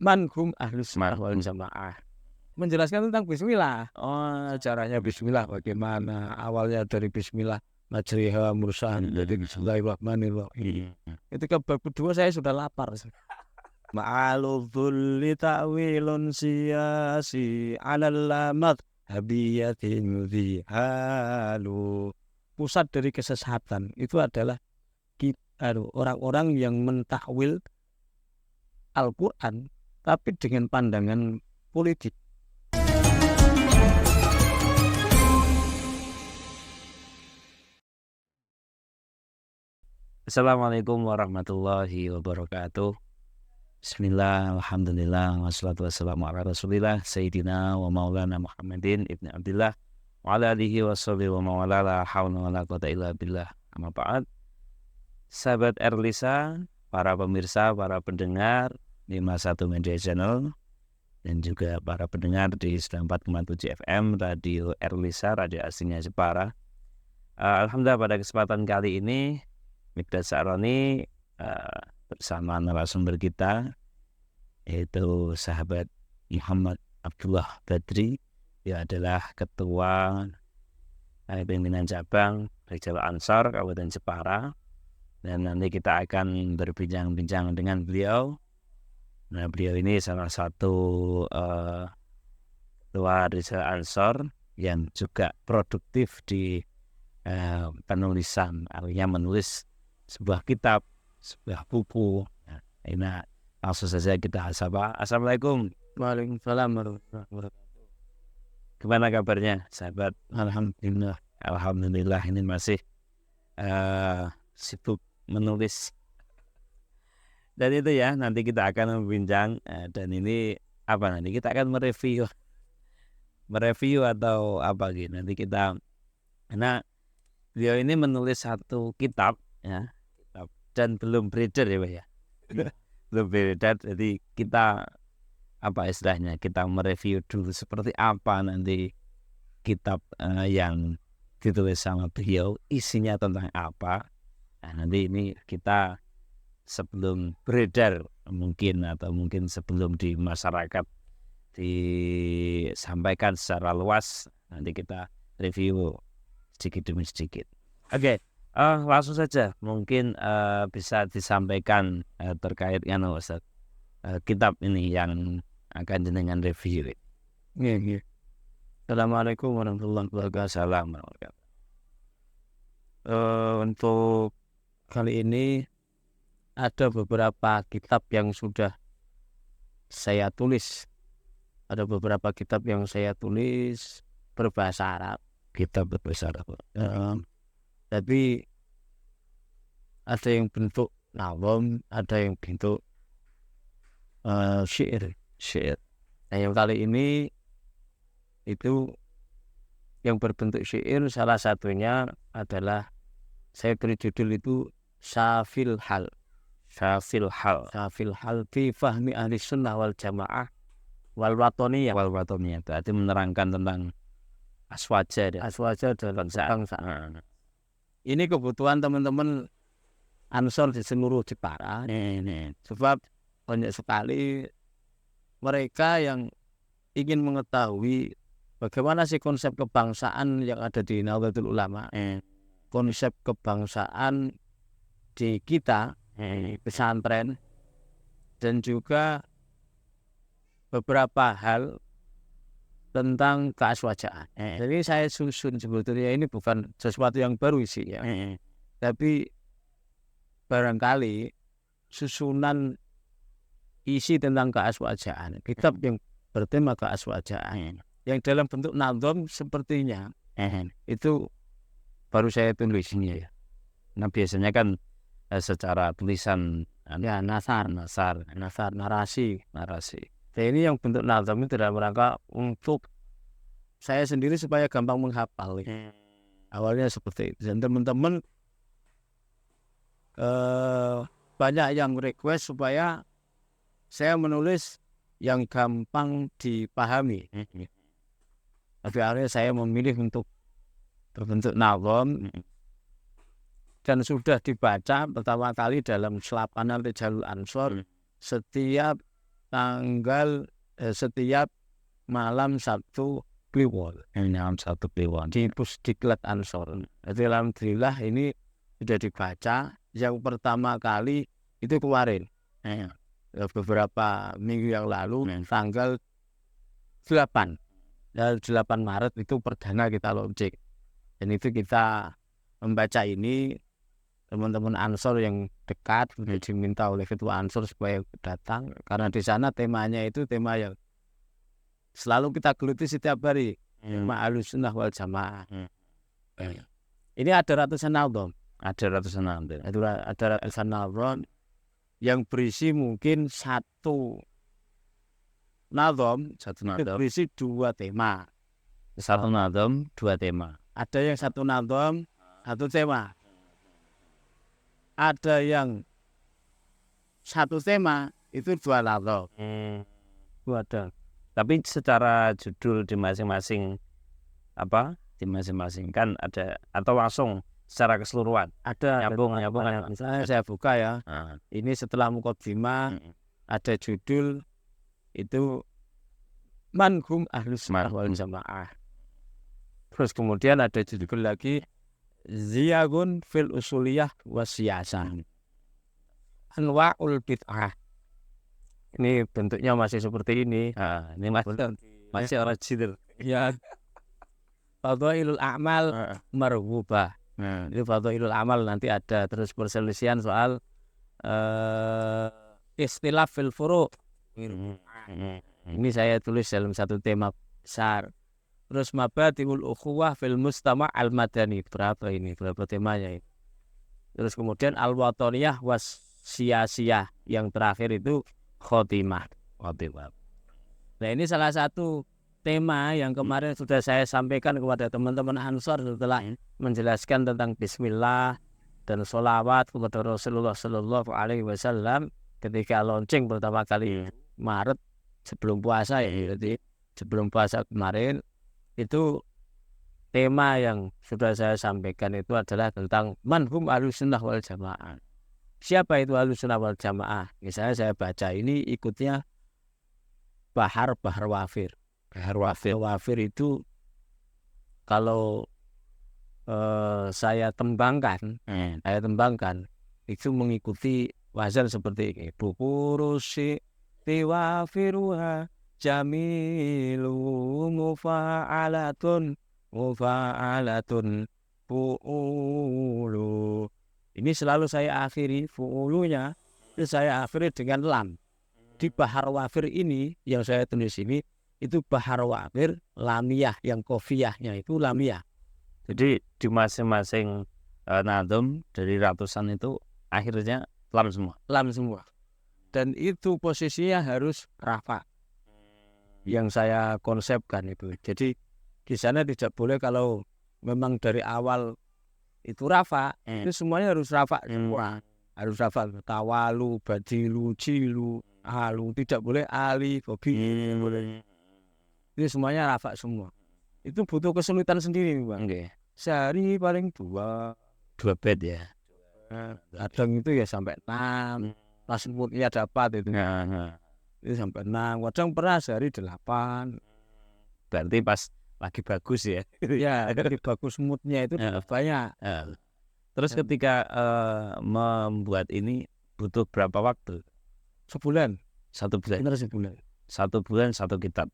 manhum ahlus sunnah wal jamaah. Menjelaskan tentang bismillah. Oh, caranya bismillah bagaimana? Awalnya dari bismillah majriha mursahan dari bismillahirrahmanirrahim. Ketika bab kedua saya sudah lapar. Ma'aludhulli ta'wilun siyasi alallamat habiyatin zihalu. Pusat dari kesesatan itu adalah orang-orang yang mentakwil Al-Quran tapi dengan pandangan politik. Assalamualaikum warahmatullahi wabarakatuh. Bismillah, alhamdulillah, wassalatu wassalamu ala rasulillah Sayyidina wa maulana Muhammadin ibn Abdillah wa ala alihi wa sahbihi wa mawala la hawla wa la quwwata illa billah. Amma ba'd. Sahabat Erlisa, para pemirsa, para pendengar 51 Media Channel dan juga para pendengar di 94,7 FM Radio Erlisa, radio aslinya Jepara. Alhamdulillah pada kesempatan kali ini Mikdad Sa'roni bersama narasumber kita yaitu sahabat Muhammad Abdullah Badri. Dia adalah ketua pimpinan cabang Rijal Ansor Kabupaten Jepara, dan nanti kita akan berbincang-bincang dengan beliau. Nah, beliau ini salah satu ketua Rijal Ansor yang juga produktif di penulisan, artinya menulis sebuah kitab, sebuah buku. Nah, langsung saja kita sapa. Assalamualaikum. Waalaikumsalam warahmatullahi wabarakatuh. Gimana kabarnya, sahabat? Alhamdulillah. Alhamdulillah, ini masih sibuk menulis. Dan itu ya, nanti kita akan membincang dan ini apa nanti kita akan mereview atau apa gitu. Nanti kita, karena beliau ini menulis satu kitab ya. Dan belum beredar ya Pak ya. Belum beredar, jadi kita apa istilahnya, kita mereview dulu seperti apa nanti kitab yang ditulis sama beliau, isinya tentang apa. Nah, nanti ini kita sebelum beredar mungkin sebelum di masyarakat disampaikan secara luas, nanti kita review sedikit demi sedikit. Oke. Langsung saja mungkin bisa disampaikan terkait dengan Ustaz kitab ini yang akan jenengan review. Iya. Assalamualaikum warahmatullahi wabarakatuh. Untuk kali ini ada beberapa kitab yang sudah saya tulis. Ada beberapa kitab yang saya tulis berbahasa Arab. Kitab berbahasa Arab. Tapi ada yang bentuk nazm, ada yang bentuk syair. Nah, yang kali ini itu yang berbentuk syair, salah satunya adalah saya beri judul itu Syafil Hal fi fahmi ahli sunnah wal jamaah wal watoniyah. Berarti menerangkan tentang aswaja dalam bangsa. Ini kebutuhan teman-teman Ansor di seluruh Jepara. Sebab banyak sekali mereka yang ingin mengetahui bagaimana sih konsep kebangsaan yang ada di Nahdlatul Ulama. Konsep kebangsaan di kita, pesantren, dan juga beberapa hal tentang keaswajaan. Jadi saya susun sebetulnya ini bukan sesuatu yang baru sih ya. Tapi barangkali susunan isi tentang keaswajaan, kitab yang bertema keaswajaan yang dalam bentuk nazm sepertinya itu baru saya tulis ini ya. Nah, biasanya kan secara tulisan ya nasar, narasi. Nah, ini yang bentuk nazam itu dalam rangka untuk saya sendiri supaya gampang menghafal. Awalnya seperti itu. Dan teman-teman banyak yang request supaya saya menulis yang gampang dipahami. Tapi akhirnya saya memilih untuk berbentuk nazam dan sudah dibaca pertama kali dalam Selapanan Rijalul Ansor setiap tanggal setiap malam Sabtu Kliwon Malam Sabtu Kliwon. di Pusdiklat Ansor. Jadi alhamdulillah ini sudah dibaca yang pertama kali itu kemarin. Beberapa minggu yang lalu tanggal 8 Maret itu perdana kita launching. Dan itu kita membaca ini, teman-teman Ansor yang dekat diminta oleh ketua Ansor supaya datang, karena di sana temanya itu tema yang selalu kita geluti setiap hari, tema Ahlussunnah wal Jamaah. Ini ada ratusan album, Ada ratusan album. ada ratusan album yang berisi mungkin satu nadom berisi 2 tema. Satu nadom, 2 tema. Ada yang satu nadom, 1 tema. Ada yang 1 tema itu 2 nadom. Itu ada. Tapi secara judul di masing-masing di masing-masing kan ada, atau langsung secara keseluruhan? Ada nyambung. Misalnya saya buka ya. Ini setelah muqaddimah ada judul itu Manhum Ahlussunnah wal Jamaah. Terus kemudian ada judul lagi Ziyagun fil Usuliyah Wasiyasah. Anwa'ul Bid'ah. Ini bentuknya masih seperti ini. Ini masih original. Ya. Fadhailul a'mal marghubah. Itu fadhailul amal, nanti ada terus perselisihan soal istilaf fil furu'. Ini saya tulis dalam satu tema besar. Terus mabadiul ukhuwah fil mustama' al madani. Berapa temanya ini. Terus kemudian al watoniyah was siyasiyah, yang terakhir itu khotimah. Nah, ini salah satu tema yang kemarin sudah saya sampaikan kepada teman-teman Ansor setelah menjelaskan tentang bismillah dan sholawat kepada Rasulullah Sallallahu Alaihi Wasallam ketika launching pertama kali Maret sebelum puasa ya. Jadi sebelum puasa kemarin itu tema yang sudah saya sampaikan itu adalah tentang manhum Ahlussunnah wal Jamaah. Siapa itu Ahlussunnah wal Jamaah? Misalnya saya baca ini ikutnya Bahar Wafir. Bahar Wafir itu kalau saya tembangkan itu mengikuti wazan seperti ini. Bukurusi tiwafiruha jamilu mufa'alatun fu'ulu. Ini selalu saya akhiri fu'ulunya, itu saya akhiri dengan lam. Di Bahar Wafir ini yang saya tulis ini itu Bahar Wafir lamiyah, yang kofiyahnya itu lamiyah. Jadi di masing-masing nadom dari ratusan itu akhirnya lam semua. Dan itu posisinya harus rafa. Yang saya konsepkan itu. Jadi di sana tidak boleh kalau memang dari awal itu rafa, itu semuanya harus rafa semua. Harus rafa, tawalu, badilu, jilu, alu, tidak boleh ali, bobi, boleh. Itu semuanya rafa semua. Itu butuh kesulitan sendiri, Bang. Sehari paling 2 bed ya. Kadang itu ya sampai 6. Pas moodnya dapat itu. Itu sampai 6. Kadang pernah sehari 8. Berarti pas lagi bagus ya. Ya, lagi bagus moodnya itu banyak. Terus ketika membuat ini butuh berapa waktu? Sebulan. 1 bulan. Benar sebulan. 1 bulan 1 kitab.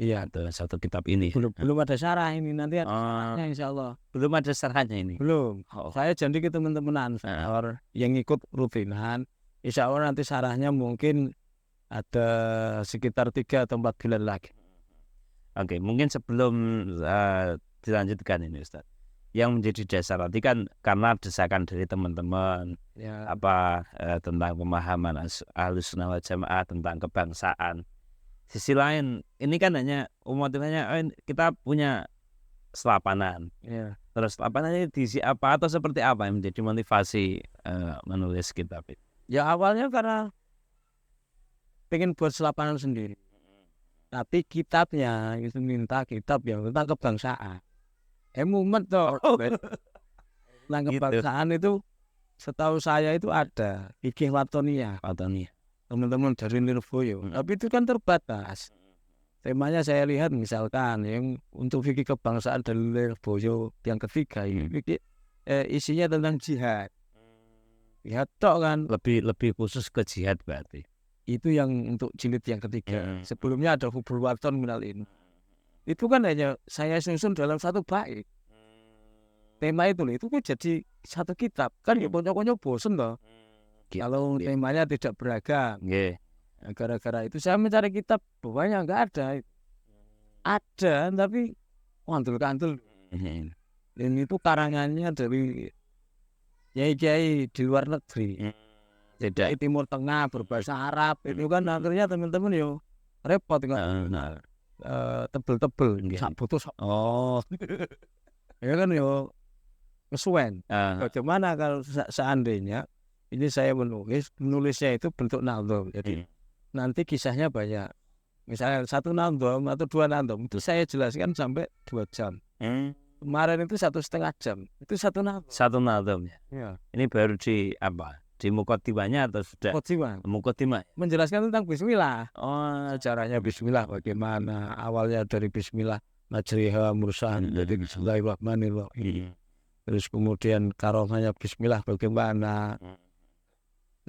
Iya, satu kitab ini. Belum ada syarah ini, nanti ada syarahnya insyaallah. Belum ada syarahnya ini. Belum. Saya janji ke teman-teman Ansor yang ikut rutinan, insyaallah nanti syarahnya mungkin ada sekitar 3 atau 4 bulan lagi. Oke, mungkin sebelum dilanjutkan ini Ustaz, yang menjadi dasar nanti kan karena desakan dari teman-teman Ya. Tentang pemahaman Ahlussunnah wal Jamaah tentang kebangsaan. Sisi lain ini kan hanya motivasinya kita punya selapanan. Ya. Terus selapanannya diisi apa atau seperti apa yang menjadi motivasi menulis kitab itu? Ya awalnya karena pengen buat selapanan sendiri. Tapi kitabnya itu minta kitab yang tentang kebangsaan. Mumet toh. Tentang kebangsaan itu setahu saya itu ada fikih watoniyah. teman-teman dari Lirboyo. Tapi itu kan terbatas. Temanya saya lihat misalkan yang untuk fikih kebangsaan dari Lirboyo yang ketiga ini isinya tentang jihad. Jihad tok kan. Lebih khusus ke jihad berarti. Itu yang untuk jilid yang ketiga. Sebelumnya ada hubul waton minal ilm. Itu kan hanya saya susun dalam satu bait. Tema itu loh, itu kan jadi satu kitab. Kan ya konyol-konyol bosen loh. Kalau temanya tidak beragam. Nah, gara-gara itu saya mencari kitab banyak nggak ada. Ada tapi kantul-kantul. Dan itu karangannya dari kiai-kiai di luar negeri. Tidak di Timur Tengah berbahasa Arab. Itu kan akhirnya teman-teman yo repot kan. Tebel-tebel. Butuh ya kan yo kesuwen. Bagaimana kalau seandainya ini saya menulisnya itu bentuk naldom. Jadi nanti kisahnya banyak. Misalnya 1 naldom atau 2 naldom itu saya jelaskan sampai 2 jam. Kemarin itu 1,5 jam. Itu 1 naldom. 1 naldom ya. Ya. Ini baru di apa? Di mukotimanya atau sudah? Mukotimah. Menjelaskan tentang bismillah. Caranya bismillah bagaimana? Awalnya dari bismillah majriha mursahan dari bismillahirrahmanirrahim. Terus kemudian karomahnya bismillah bagaimana?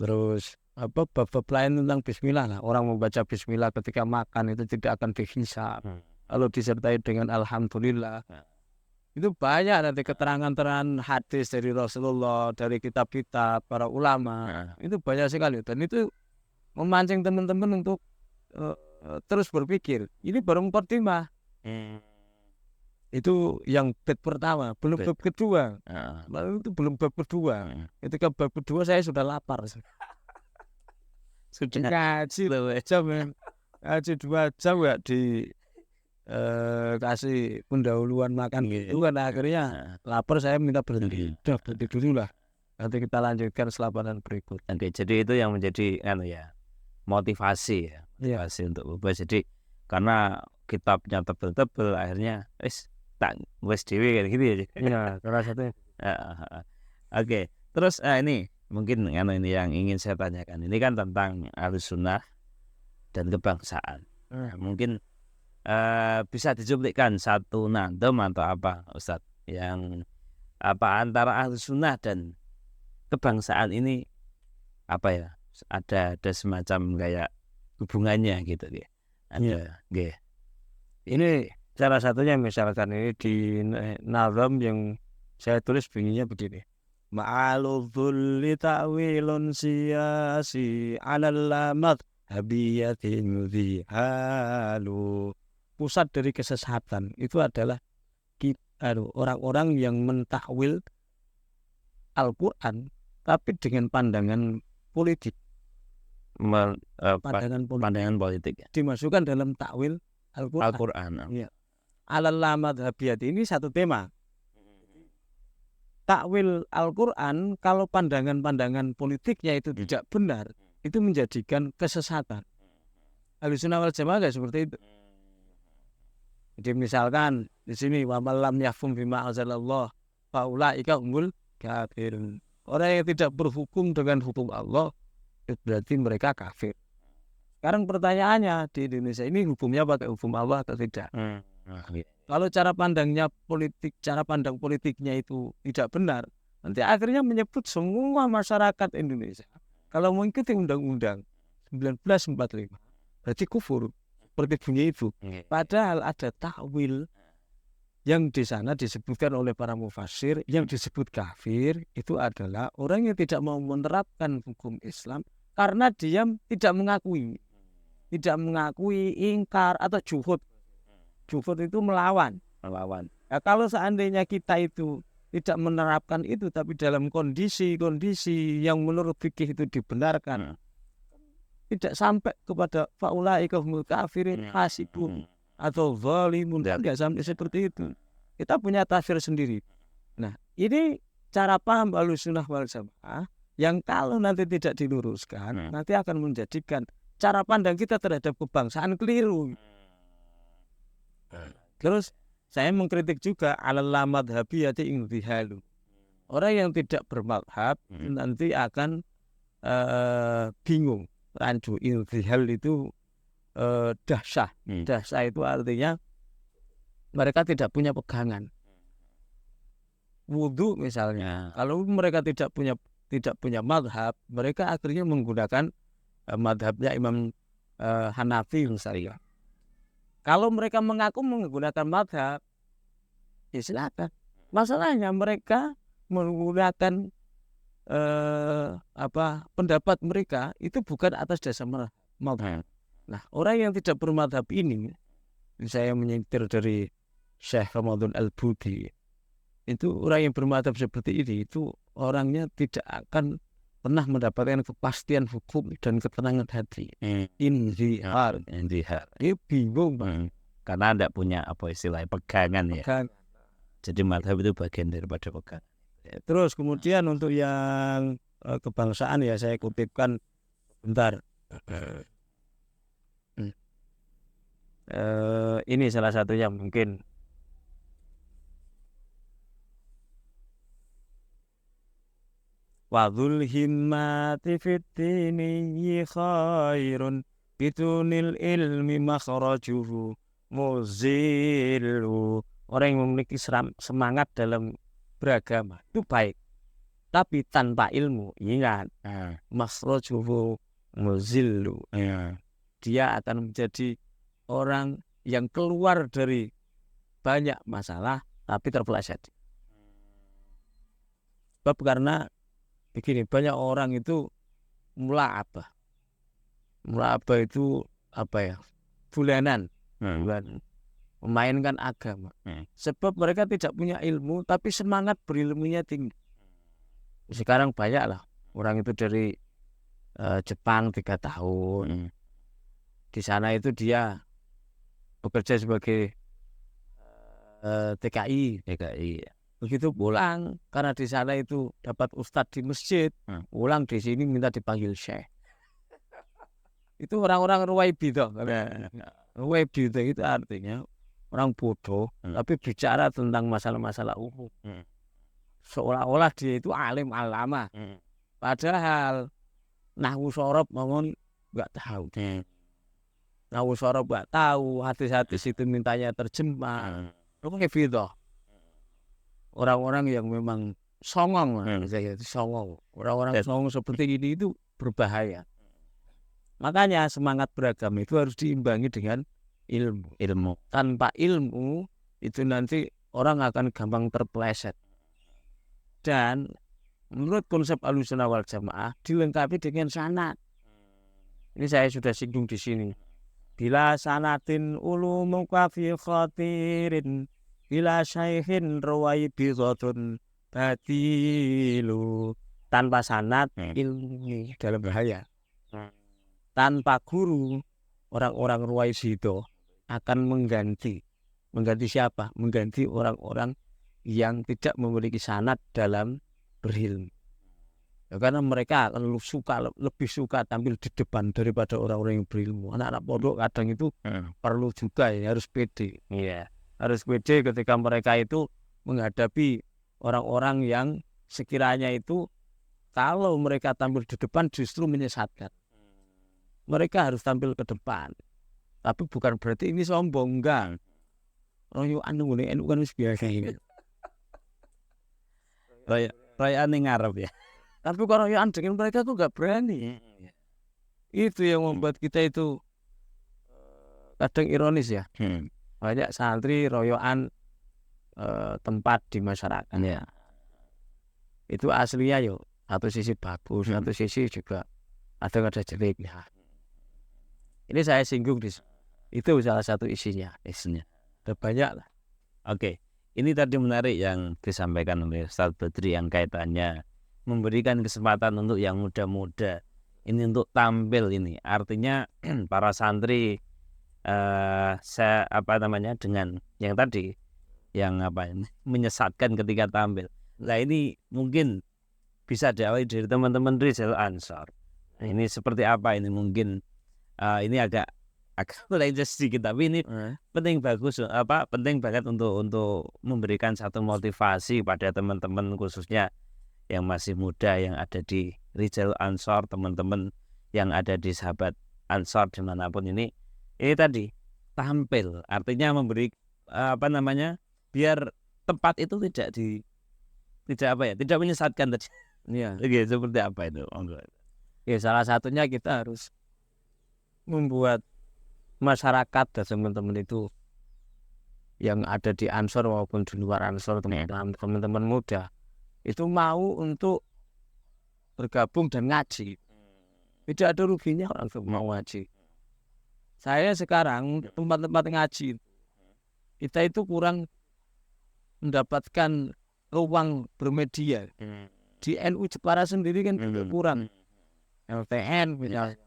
Terus bab lain tentang bismillah lah. Orang membaca bismillah ketika makan itu tidak akan dihisab. Kalau disertai dengan alhamdulillah. Itu banyak nanti keterangan-keterangan hadis dari Rasulullah, dari kitab-kitab para ulama. Itu banyak sekali dan itu memancing teman-teman untuk terus berpikir. Ini baru muqaddimah. Itu yang bab pertama, belum bab kedua. Lalu itu belum bab kedua. Ketika bab kedua saya sudah lapar. Sudah ngaji 2 jam ya. Ngaji 2 jam ya kasih pendahuluan makan gitu kan akhirnya lapar saya minta berhenti. Udah berhenti dulu lah. Nanti kita lanjutkan selapanan berikut. Oke, jadi itu yang menjadi motivasi ya. Motivasi untuk ubah. Jadi karena kitabnya tebel-tebel akhirnya wes dewe kayak gitu ya. Iya, salah satunya. Oke. Terus ini mungkin ini yang ingin saya tanyakan. Ini kan tentang Ahlussunnah dan kebangsaan. Mungkin bisa dicuplikan 1 nandom atau apa Ustadz yang antara Ahlussunnah dan kebangsaan ini ada semacam kayak hubungannya gitu ya. Ini salah satunya misalkan ini di nazam yang saya tulis bunyinya begini. Ma'aludhulli ta'wilun siyasi 'alal lamat habiyatin zihalu. Pusat dari kesesatan itu adalah orang-orang yang mentakwil Al-Quran tapi dengan pandangan politik. Pandangan politik ya. Dimasukkan dalam takwil Al-Quran. Ya. Alal madhabiyat ini satu tema. Takwil Al-Quran kalau pandangan-pandangan politiknya itu tidak benar, itu menjadikan kesesatan. Ahlussunnah wal Jamaah enggak seperti itu. Jadi misalkan di sini wa lam yahkum bima anzalallah fa ulaika humul kafirun. Orang yang tidak berhukum dengan hukum Allah itu berarti mereka kafir. Sekarang pertanyaannya di Indonesia ini hukumnya pakai hukum Allah atau tidak? Kalau cara pandang politiknya itu tidak benar, nanti akhirnya menyebut semua masyarakat Indonesia kalau mengikuti undang-undang 1945 berarti kufur. Seperti bunyi itu. Padahal ada takwil yang di sana disebutkan oleh para mufassir, yang disebut kafir itu adalah orang yang tidak mau menerapkan hukum Islam karena dia tidak mengakui, ingkar atau juhud. Juhud itu melawan. Nah, kalau seandainya kita itu tidak menerapkan itu tapi dalam kondisi-kondisi yang menurut fikih itu dibenarkan, tidak sampai kepada faulaika humul kafirin hasibun atau zalimun, tidak sampai seperti itu. Kita punya tafsir sendiri. Nah, ini cara paham Ahlussunnah wal Jamaah yang kalau nanti tidak diluruskan, nanti akan menjadikan cara pandang kita terhadap kebangsaan keliru. Terus saya mengkritik juga alal madhabiyati ingdihalu. Orang yang tidak bermadhab nanti akan bingung. rancu. Iltihal itu dahsyah. Dahsyah itu artinya mereka tidak punya pegangan. Wudhu misalnya, kalau mereka tidak punya madhab, mereka akhirnya menggunakan madhabnya Imam Hanafi misalnya. Kalau mereka mengaku menggunakan madhab, ya silakan. Masalahnya mereka menggunakan pendapat mereka itu bukan atas dasar madhab. Nah, orang yang tidak bermadhab ini, saya menyentir dari Syekh Ramadan Al-Budi, itu orang yang bermadhab seperti ini, itu orangnya tidak akan pernah mendapatkan kepastian hukum dan ketenangan hati. Indihar. Dia bingung, karena tidak punya istilahnya pegangan ya. Jadi madhab itu bagian daripada pegangan. Terus kemudian untuk yang kebangsaan ya saya kutipkan bentar. Ini salah satunya mungkin. Wadhul himmati fiddini khairun bitunil ilmi makhrajuhu muzillu. Orang yang memiliki semangat dalam beragama itu baik, tapi tanpa ilmu, ingat, makhrajuhu muzillu, dia akan menjadi orang yang keluar dari banyak masalah tapi terpeleset. Sebab karena begini, banyak orang itu mula'abah itu bulanan, memainkan agama. Sebab mereka tidak punya ilmu, tapi semangat berilmunya tinggi. Sekarang banyak lah orang itu dari Jepang 3 tahun. Di sana itu dia bekerja sebagai TKI. Begitu pulang, karena di sana itu dapat ustadz di masjid, pulang di sini minta dipanggil syekh. Itu orang-orang Ruwaibi toh. Ruwaibi itu artinya orang bodoh, tapi bicara tentang masalah-masalah umum. Seolah-olah dia itu alim alama. Padahal nahwu sorob ngomong nggak tahu. Nahwu sorob nggak tahu, hadis-hadis itu mintanya terjemah. Ruwaibi toh. Orang-orang yang memang songong, songong. Orang-orang songong seperti ini itu berbahaya. Makanya semangat beragama itu harus diimbangi dengan ilmu. Tanpa ilmu itu nanti orang akan gampang terpeleset. Dan menurut konsep Ahlussunnah wal Jamaah dilengkapi dengan sanad. Ini saya sudah singgung di sini. Bila sanatin ulumuka fi khatirin, bila syaihin ruwaibidhatun batilu. Tanpa sanad ilmu dalam bahaya. Tanpa guru, orang-orang ruwaibidhah akan mengganti siapa? Mengganti orang-orang yang tidak memiliki sanad dalam berilmu. Ya, karena mereka akan lebih suka tampil di depan daripada orang-orang yang berilmu. Anak-anak pondok kadang itu perlu juga ya, harus pede. Harus pede ketika mereka itu menghadapi orang-orang yang sekiranya itu kalau mereka tampil di depan justru menyesatkan. Mereka harus tampil ke depan. Tapi bukan berarti ini sombong, enggak. Royoan NU kan biasa ini. Royoan yang ngarep ya. Tapi kalau royoan dengan mereka tuh enggak berani. Itu yang membuat kita itu kadang ironis ya. Banyak santri royoan tempat di masyarakat. Itu aslinya yo satu sisi bagus, satu sisi juga ada jeleknya. Ini saya singgung itu salah satu isinya. Ada banyak lah. Oke, ini tadi menarik yang disampaikan oleh Ustaz Badri yang kaitannya memberikan kesempatan untuk yang muda-muda ini untuk tampil ini. Artinya para santri dengan yang tadi yang menyesatkan ketika tampil. Nah, ini mungkin bisa diawali dari teman-teman Rijal Ansor. Nah, ini seperti apa ini mungkin ini agak melenceng sedikit, tapi ini penting banget untuk memberikan satu motivasi pada teman-teman khususnya yang masih muda yang ada di Rijal Ansor, teman-teman yang ada di sahabat Ansor dimanapun ini tadi tampil, artinya memberi biar tempat itu tidak menyesatkan tadi. Iya. Oke, seperti apa itu? Ya, salah satunya kita harus membuat masyarakat dan teman-teman itu yang ada di Ansor maupun di luar Ansor, teman-teman muda itu mau untuk bergabung dan ngaji. Tidak ada ruginya orang itu mau ngaji. Saya sekarang tempat-tempat ngaji kita itu kurang mendapatkan ruang bermedia. Di NU Jepara sendiri kan kurang. LTN misalnya.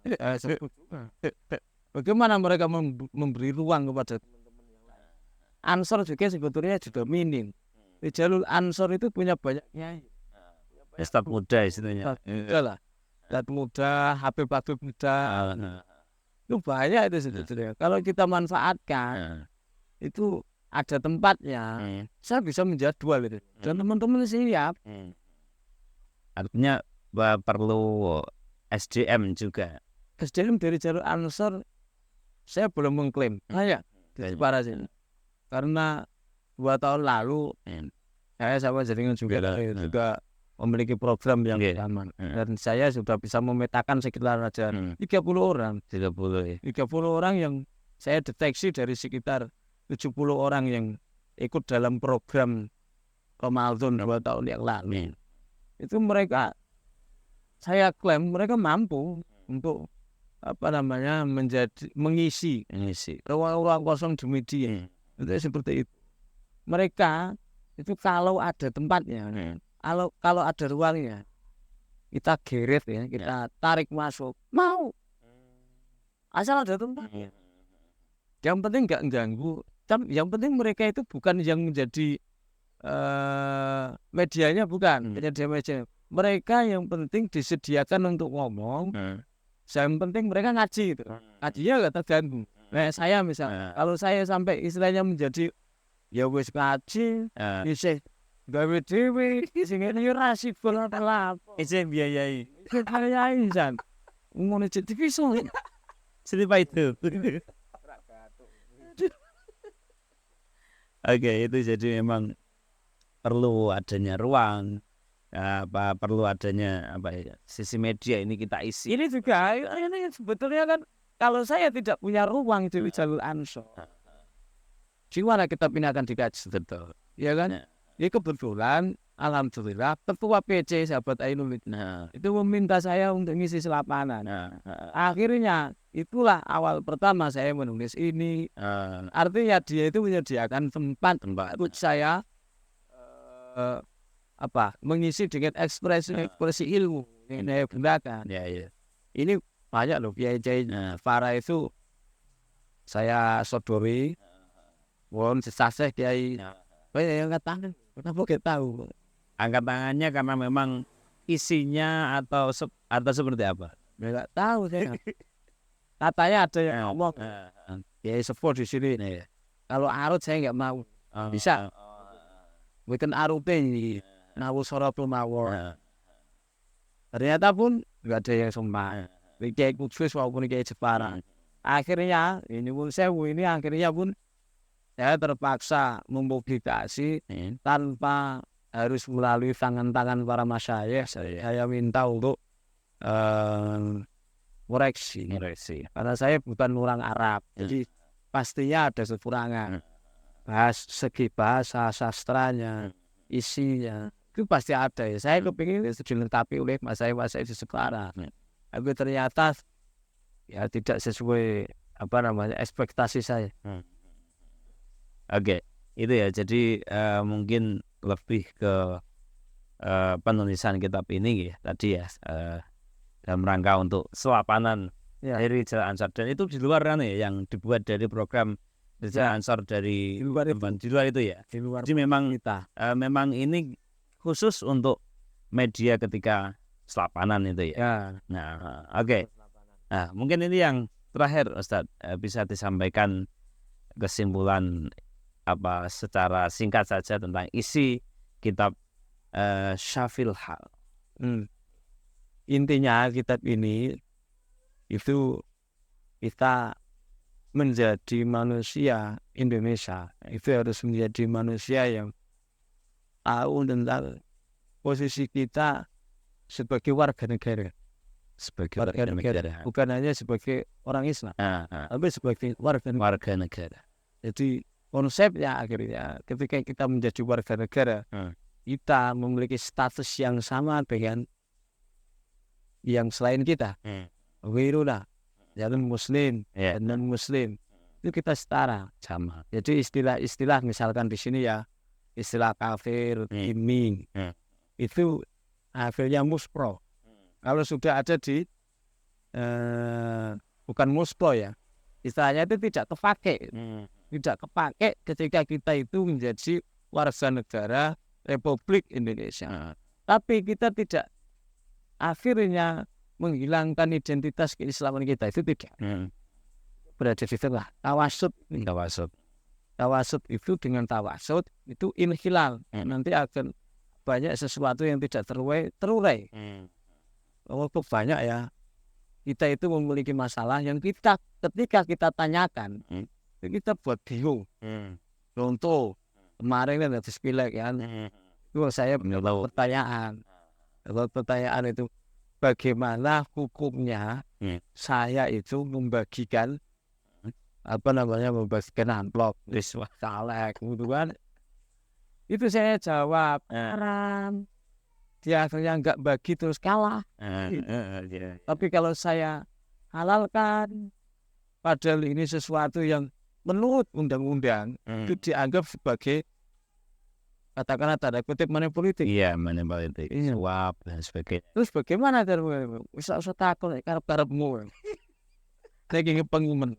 Bagaimana mereka memberi ruang kepada teman-teman yang lain? Ansor juga sebetulnya juga minim. Di jalur Ansor itu punya banyak nyai. Ustadz muda istilahnya. Lah. Ustadz muda, Habib muda. Itu banyak itu sebetulnya. Kalau kita manfaatkan, itu ada tempatnya. Saya bisa menjadwal itu. Dan teman-teman siap. Artinya perlu SDM juga. SDM dari jalur Ansor saya belum mengklaim. Saya di Jepara sini. Karena 2 tahun lalu saya sama jaringan juga memiliki program yang sama. Dan saya sudah bisa memetakan sekitar aja 30 orang. 30 orang yang saya deteksi dari sekitar 70 orang yang ikut dalam program Ramadan 2 tahun yang lalu. Itu mereka, saya klaim mereka mampu untuk mengisi ruang-ruang kosong di media. Itu seperti itu. Mereka itu kalau ada tempatnya, kalau ada ruangnya, kita geret ya, kita tarik masuk, mau. Asal ada tempat. Yang penting nggak ganggu. Yang penting mereka itu bukan yang menjadi medianya, bukan penyedia media. Mereka yang penting disediakan untuk ngomong. Yang penting mereka ngaji itu. Ngajinya nggak terganggu. Nah, saya misalnya, kalau saya sampai istilahnya menjadi ya wis ngaji, isih gawe dhewe, sing ngene yo ra sibol apa-apa. Isih biayai. Biayai jan. Ngono cek diviso. Cerita itu. Oke, itu jadi memang perlu adanya ruang, perlu adanya sisi media ini kita isi. Ini juga ini sebetulnya kan kalau saya tidak punya ruang di jalur Ansor, gimana kita pindahkan di kaji, betul, ya kan? Ini kebetulan, alhamdulillah, ketua PC sahabat Ainul itu meminta saya untuk ngisi selapanan. Akhirnya itulah awal pertama saya menulis ini. Artinya dia itu menyediakan tempat untuk saya mengisi dengan ekspresi ilmu yang saya gunakan. Ini banyak loh kiai-kiai para itu saya sodori, won sesaseh kiai. Banyak yang angkat tangan. Kenapa kita tahu? Angkat tangannya karena memang isinya atau seperti apa? Nggak tahu saya. Katanya ada yang ngomong, kiai sepuh di sini. Kalau arut saya nggak mau. Bisa. Bukan arutnya ini. Nawu sorot mawon. Ternyata pun nggak ada yang sempat. Kiai Kudus maupun kiai Jepara. Akhirnya ini pun akhirnya pun saya terpaksa mempublikasi tanpa harus melalui tangan-tangan para masyayikh. Saya minta untuk koreksi. Karena saya bukan orang Arab, jadi pastinya ada kekurangan. Segi bahasa, sastranya, isinya itu pasti ada ya. Saya kepingin itu dilengkapi oleh masai-masai di sekarang. Tapi ternyata ya tidak sesuai ekspektasi saya. Oke, itu ya. Jadi mungkin lebih ke penulisan kitab ini ya tadi ya, dalam rangka untuk selapanan dari Jalan Ansor, dan itu di luar kan ya, yang dibuat dari program Jalan Ansor dari di luar itu ya. Jadi memang kita memang ini khusus untuk media ketika selapanan itu ya. Nah, oke. Nah, mungkin ini yang terakhir Ustadz, bisa disampaikan kesimpulan secara singkat saja tentang isi kitab Syafil Hal. Intinya kitab ini itu kita menjadi manusia Indonesia itu harus menjadi manusia yang tahu tentang posisi kita sebagai warga negara, Sebagai warga negara. bukan hanya sebagai orang Islam, tapi sebagai warga negara. Warga negara. Jadi konsepnya akhirnya ketika kita menjadi warga negara, kita memiliki status yang sama dengan yang selain kita. Wiruna, jadi Muslim Ya, dan non Muslim itu kita setara. sama. Jadi istilah-istilah misalkan di sini ya istilah kafir, ini itu akhirnya muspro. Kalau sudah ada di bukan muspro ya, istilahnya itu tidak kepake, tidak kepake ketika kita itu menjadi warga negara Republik Indonesia. Tapi kita tidak akhirnya menghilangkan identitas keislaman kita, itu tidak. Berada di tengah. Tawasud itu dengan tawasud itu inhilal. Nanti akan banyak sesuatu yang tidak terurai. Waktu banyak ya kita itu memiliki masalah yang kita ketika kita tanyakan kita buat bingung. Contoh kemarin kan habis pilek kan, itu saya pertanyaan itu bagaimana hukumnya saya itu membagikan membagikan amplop siswa caleg gitu kan. Itu saya jawab haram. Dia akhirnya nggak bagi terus kalah. Tapi kalau saya halalkan, padahal ini sesuatu yang menurut undang-undang itu dianggap sebagai katakanlah tanda kutip money politik. Iya, money politik. Suap dan sebagainya. Terus bagaimana caranya? Usah takut karep-karepmu. Saya ingin pengumuman.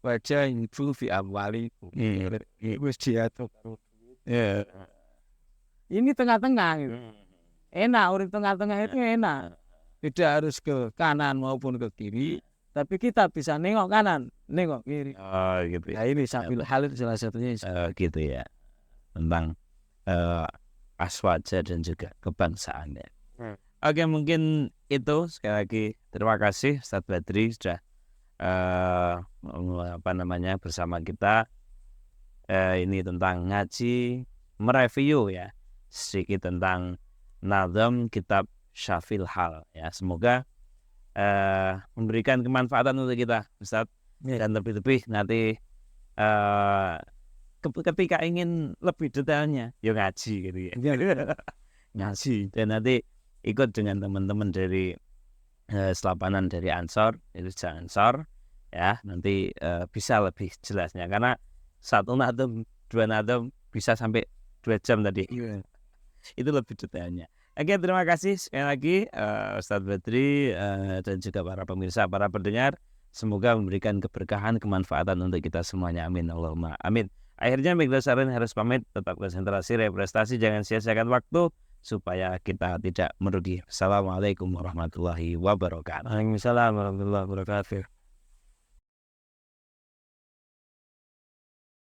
Baca itu fi awali. Wis diatur. Ini tengah-tengah gitu. Enak, urip tengah-tengah itu enak. Tidak harus ke kanan maupun ke kiri, tapi kita bisa nengok kanan, nengok kiri. Oh, gitu. Nah, ini sambil hal itu salah satunya. Gitu ya. Tentang aswaja dan juga kebangsaannya. Oke, mungkin itu sekali lagi terima kasih Ustadz Badri sudah bersama kita. Ini tentang ngaji, mereview ya sedikit tentang Nazam Kitab Syafil Hal ya. Semoga memberikan kemanfaatan untuk kita Ustadz. Dan lebih-lebih nanti ketika ingin lebih detailnya ya ngaji gitu ya. Ngaji dan nanti ikut dengan teman-teman dari selapanan dari Ansor, itu Ansor ya, nanti bisa lebih jelasnya karena satu nadam, dua nadam bisa sampai 2 jam tadi. Itu lebih detailnya. Oke, terima kasih sekali lagi Ustadz Badri dan juga para pemirsa, para pendengar. Semoga memberikan keberkahan, kemanfaatan untuk kita semuanya. Amin. Allahumma amin. Akhirnya Mikdal Sarin harus pamit. Tetap konsentrasi, represtasi, jangan sia-siakan waktu supaya kita tidak merugi. Assalamualaikum warahmatullahi wabarakatuh. Waalaikumsalam warahmatullahi wabarakatuh.